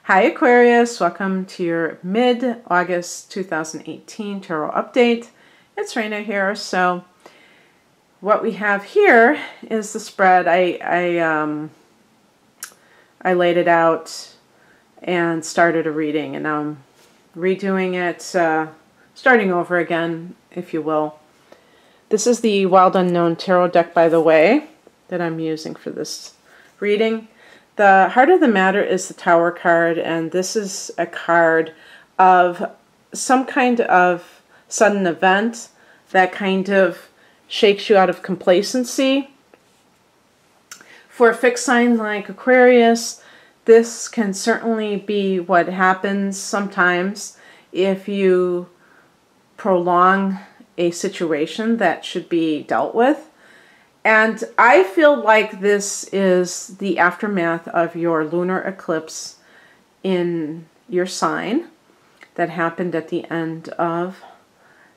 Hi Aquarius, welcome to your mid-August 2018 tarot update. It's Raina here. So what we have here is the spread. I laid it out and started a reading, and now I'm redoing it, starting over again, if you will. This is the Wild Unknown Tarot deck, by the way, that I'm using for this reading. The heart of the matter is the Tower card, and this is a card of some kind of sudden event that kind of shakes you out of complacency. For a fixed sign like Aquarius, this can certainly be what happens sometimes if you prolong a situation that should be dealt with. And I feel like this is the aftermath of your lunar eclipse in your sign that happened at the end of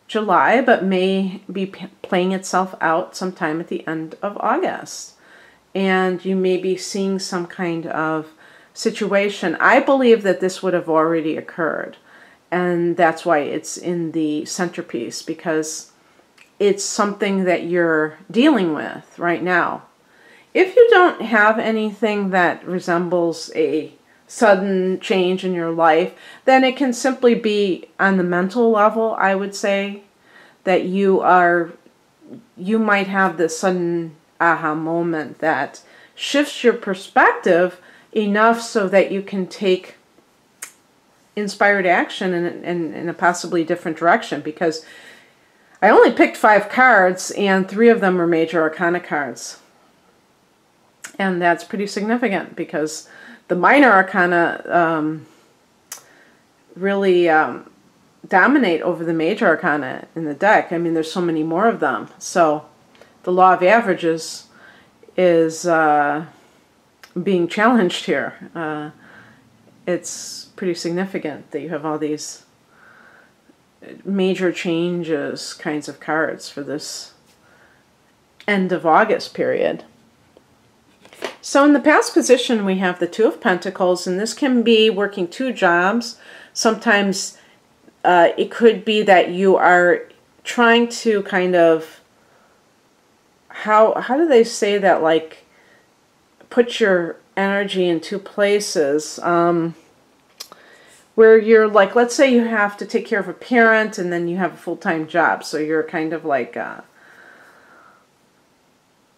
July, but may be playing itself out sometime at the end of August. And you may be seeing some kind of situation. I believe that this would have already occurred. And that's why it's in the centerpiece, because it's something that you're dealing with right now. If you don't have anything that resembles a sudden change in your life, then it can simply be on the mental level. I would say that you might have this sudden aha moment that shifts your perspective enough so that you can take inspired action in a possibly different direction, because I only picked 5 cards, and 3 of them are major arcana cards. And that's pretty significant, because the minor arcana really dominate over the major arcana in the deck. I mean, there's so many more of them. So the law of averages is being challenged here. It's pretty significant that you have all these major changes kinds of cards for this end of August period. So in the past position we have the Two of Pentacles, and this can be working 2 jobs. Sometimes it could be that you are trying to kind of, how do they say that, like put your energy in 2 places, where you're like, let's say you have to take care of a parent and then you have a full-time job. So you're kind of like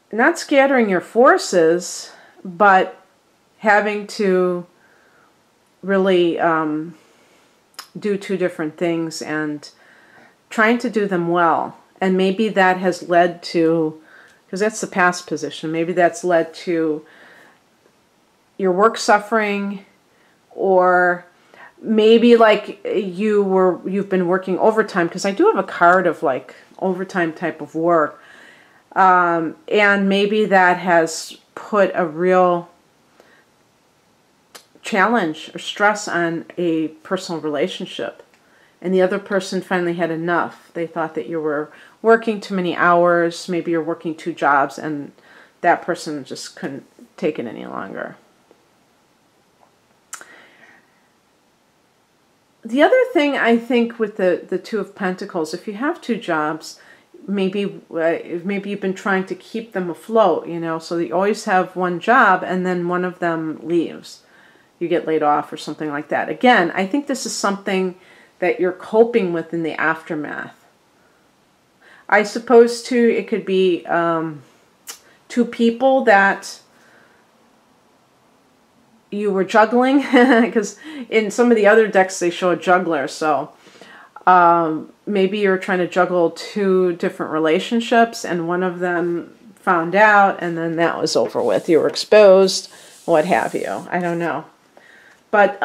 not scattering your forces, but having to really do 2 different things and trying to do them well. And maybe that has led to, because that's the past position, maybe that's led to your work suffering, or maybe like you've been working overtime, because I do have a card of like overtime type of work, and maybe that has put a real challenge or stress on a personal relationship, and the other person finally had enough. They thought that you were working too many hours, maybe you're working 2 jobs, and that person just couldn't take it any longer. The other thing I think with the Two of Pentacles, if you have 2 jobs, maybe you've been trying to keep them afloat, you know, so that you always have 1 job and then one of them leaves. You get laid off or something like that. Again, I think this is something that you're coping with in the aftermath. I suppose too, it could be 2 people that you were juggling, because in some of the other decks they show a juggler. So maybe you're trying to juggle 2 different relationships, and one of them found out, and then that was over with. You were exposed, what have you. I don't know. But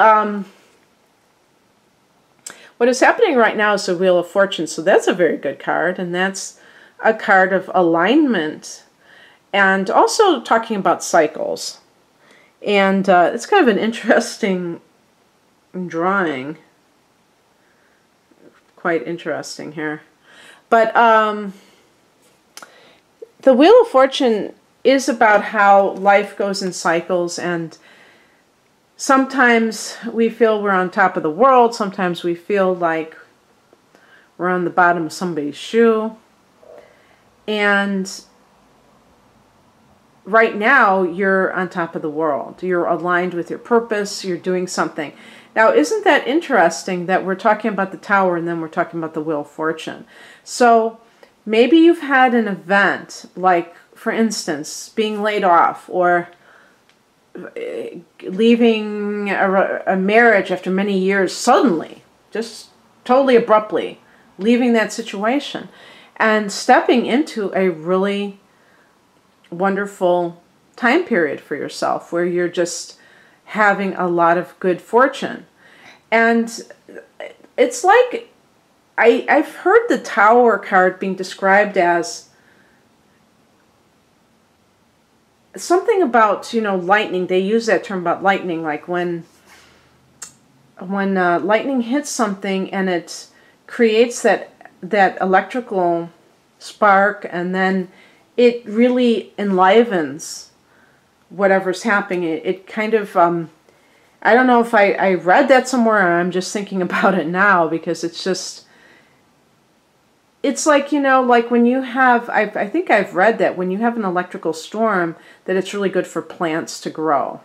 what is happening right now is the Wheel of Fortune. So that's a very good card, and that's a card of alignment, and also talking about cycles. And it's kind of an interesting drawing. Quite interesting here. But the Wheel of Fortune is about how life goes in cycles, and Sometimes we feel we're on top of the world. Sometimes we feel like we're on the bottom of somebody's shoe. And right now, you're on top of the world. You're aligned with your purpose. You're doing something. Now, isn't that interesting that we're talking about the Tower and then we're talking about the Wheel of Fortune? So maybe you've had an event, like, for instance, being laid off or leaving a marriage after many years suddenly, just totally abruptly, leaving that situation and stepping into a really wonderful time period for yourself where you're just having a lot of good fortune. And it's like, I've heard the Tower card being described as something about, you know, lightning. They use that term about lightning, like when lightning hits something and it creates that electrical spark, and then it really enlivens whatever's happening. It kind of, I don't know if I read that somewhere or I'm just thinking about it now, because it's just, it's like, you know, like when you have, I think I've read that when you have an electrical storm, that it's really good for plants to grow.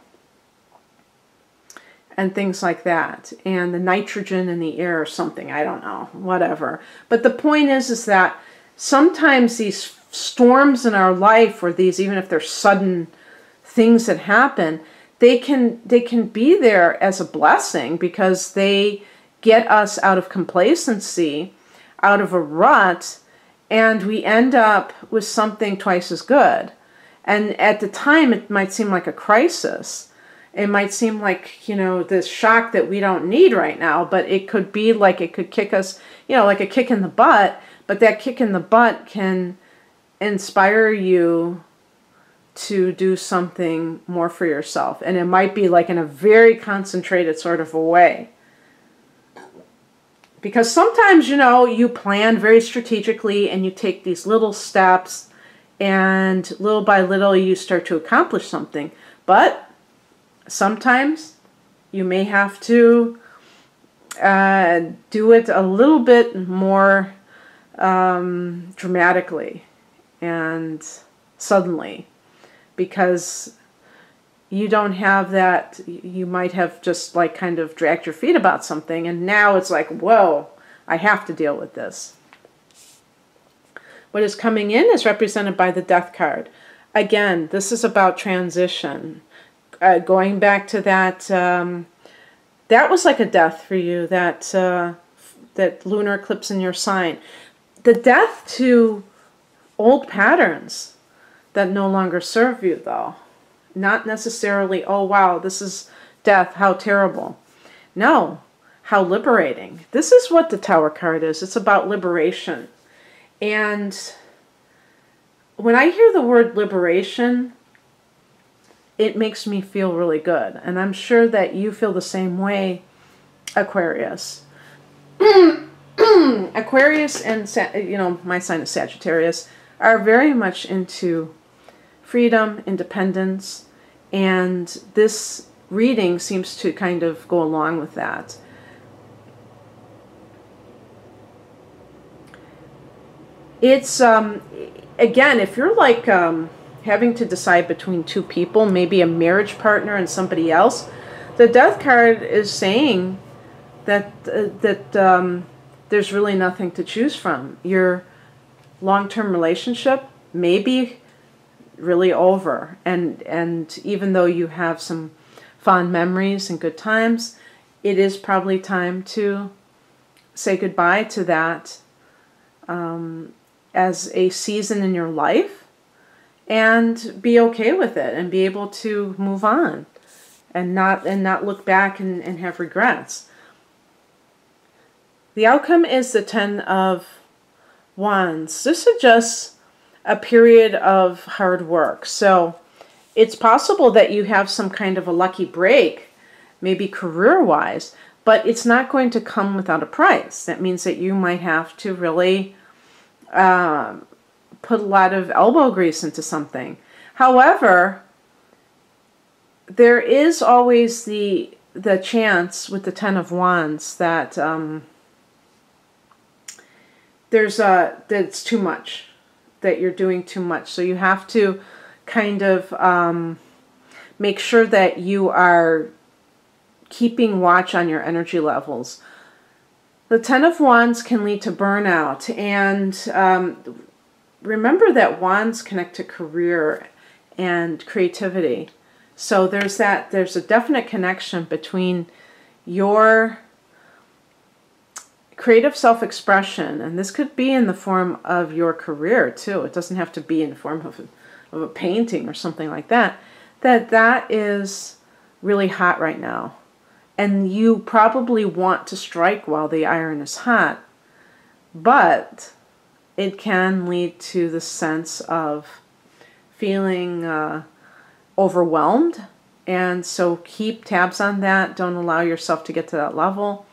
And things like that. And the nitrogen in the air or something, I don't know, whatever. But the point is that sometimes these storms in our life, or these, even if they're sudden things that happen, they can be there as a blessing, because they get us out of complacency, out of a rut, and we end up with something twice as good. And at the time, it might seem like a crisis. It might seem like, you know, this shock that we don't need right now, but it could be like, it could kick us, you know, like a kick in the butt, but that kick in the butt can inspire you to do something more for yourself. And it might be like in a very concentrated sort of a way. Because sometimes, you know, you plan very strategically and you take these little steps, and little by little you start to accomplish something. But sometimes you may have to do it a little bit more dramatically and suddenly, because you don't have that. You might have just like kind of dragged your feet about something, and now it's like, whoa, I have to deal with this. What is coming in is represented by the Death card. Again, this is about transition. Going back to that, that was like a death for you, that that lunar eclipse in your sign. The death to old patterns that no longer serve you, though. Not necessarily, oh wow, this is death, how terrible. No, how liberating. This is what the Tower card is. It's about liberation. And when I hear the word liberation, it makes me feel really good. And I'm sure that you feel the same way, Aquarius. Aquarius and, you know, my sign is Sagittarius, are very much into freedom, independence, and this reading seems to kind of go along with that. It's, again, if you're like having to decide between two people, maybe a marriage partner and somebody else, the Death card is saying that there's really nothing to choose from. Your long-term relationship may be really over, and even though you have some fond memories and good times, it is probably time to say goodbye to that as a season in your life, and be okay with it, and be able to move on, and not look back and have regrets. The outcome is the 10 of Wands. This suggests a period of hard work. So it's possible that you have some kind of a lucky break, maybe career-wise, but it's not going to come without a price. That means that you might have to really put a lot of elbow grease into something. However, there is always the chance with the Ten of Wands that that it's too much, that you're doing too much. So you have to kind of make sure that you are keeping watch on your energy levels. The Ten of Wands can lead to burnout, and remember that wands connect to career and creativity. So there's a definite connection between your creative self-expression, and this could be in the form of your career too. It doesn't have to be in the form of a painting or something like that. That is really hot right now. And you probably want to strike while the iron is hot, but it can lead to the sense of feeling overwhelmed. And so keep tabs on that. Don't allow yourself to get to that level,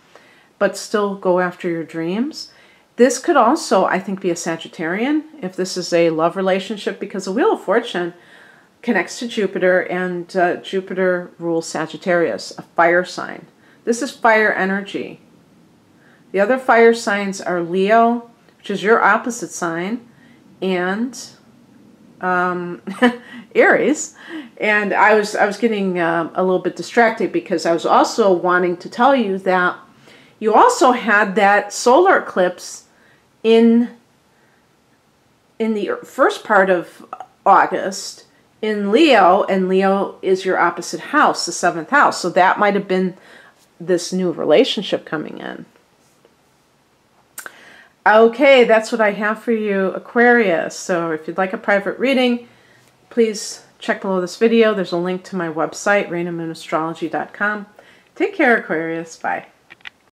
but still go after your dreams. This could also, I think, be a Sagittarian if this is a love relationship, because the Wheel of Fortune connects to Jupiter, and Jupiter rules Sagittarius, a fire sign. This is fire energy. The other fire signs are Leo, which is your opposite sign, and Aries. And I was getting a little bit distracted because I was also wanting to tell you that you also had that solar eclipse in the first part of August in Leo, and Leo is your opposite house, the 7th house. So that might have been this new relationship coming in. Okay, that's what I have for you, Aquarius. So if you'd like a private reading, please check below this video. There's a link to my website, rainamoonAstrology.com. Take care, Aquarius. Bye.